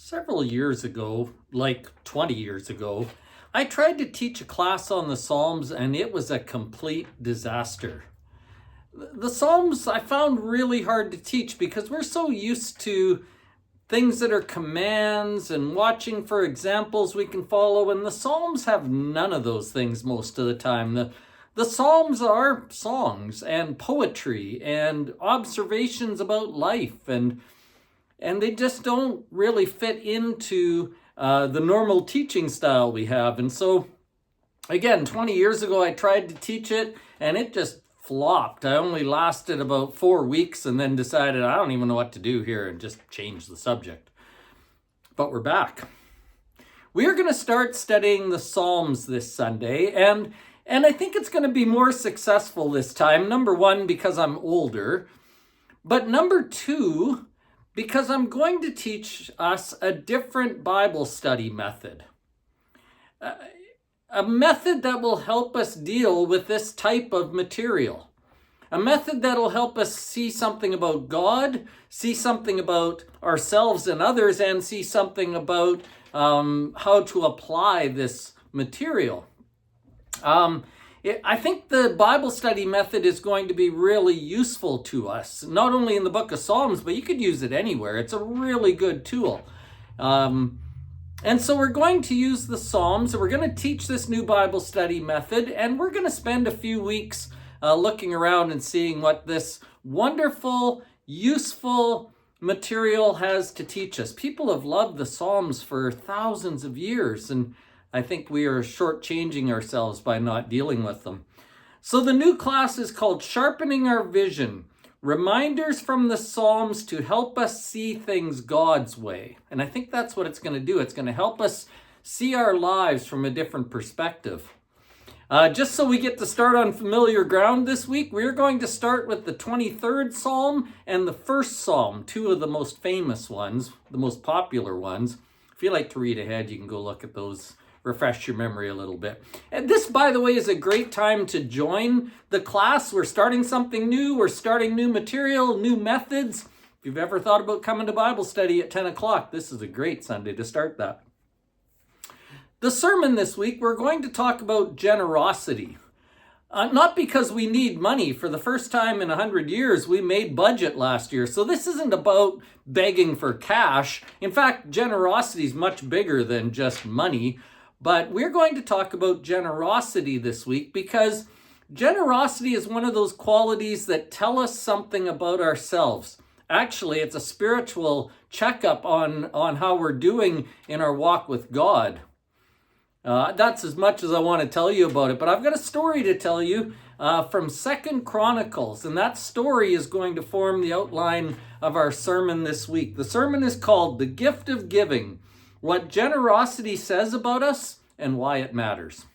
Several years ago, like 20 years ago, I tried to teach a class on the Psalms and it was a complete disaster. The Psalms I found really hard to teach because we're so used to things that are commands and watching for examples we can follow, and the Psalms have none of those things most of the time. The Psalms are songs and poetry and observations about life, and they just don't really fit into the normal teaching style we have. And so, again, 20 years ago, I tried to teach it, and it just flopped. I only lasted about 4 weeks and then decided I don't even know what to do here and just changed the subject. But we're back. We are going to start studying the Psalms this Sunday, and I think it's going to be more successful this time. Number one, because I'm older, but number two, because I'm going to teach us a different Bible study method. A method that will help us deal with this type of material. A method that will help us see something about God, see something about ourselves and others, and see something about how to apply this material. I think the Bible study method is going to be really useful to us, not only in the book of Psalms, but you could use it anywhere. It's a really good tool. And so we're going to use the Psalms, and we're going to teach this new Bible study method, and we're going to spend a few weeks looking around and seeing what this wonderful, useful material has to teach us. People have loved the Psalms for thousands of years, and I think we are shortchanging ourselves by not dealing with them. So the new class is called Sharpening Our Vision, Reminders from the Psalms to help us see things God's way. And I think that's what it's going to do. It's going to help us see our lives from a different perspective. Just so we get to start on familiar ground this week, we're going to start with the 23rd Psalm and the 1st Psalm, two of the most famous ones, the most popular ones. If you like to read ahead, you can go look at those. Refresh your memory a little bit. And this, by the way, is a great time to join the class. We're starting something new. We're starting new material, new methods. If you've ever thought about coming to Bible study at 10 o'clock, this is a great Sunday to start that. The sermon this week, we're going to talk about generosity. Not because we need money. For the first time in 100 years, we made budget last year. So this isn't about begging for cash. In fact, generosity is much bigger than just money. But we're going to talk about generosity this week because generosity is one of those qualities that tell us something about ourselves. Actually, it's a spiritual checkup on how we're doing in our walk with God. That's as much as I want to tell you about it. But I've got a story to tell you from 2 Chronicles. And that story is going to form the outline of our sermon this week. The sermon is called The Gift of Giving. What generosity says about us and why it matters.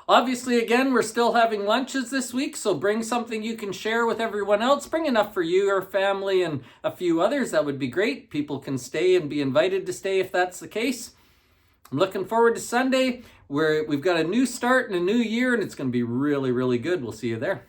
Obviously, again, we're still having lunches this week, so bring something you can share with everyone else. Bring enough for you, your family, and a few others. That would be great. People can stay and be invited to stay if that's the case. I'm looking forward to Sunday, where we've got a new start and a new year, and it's going to be really, really good. We'll see you there.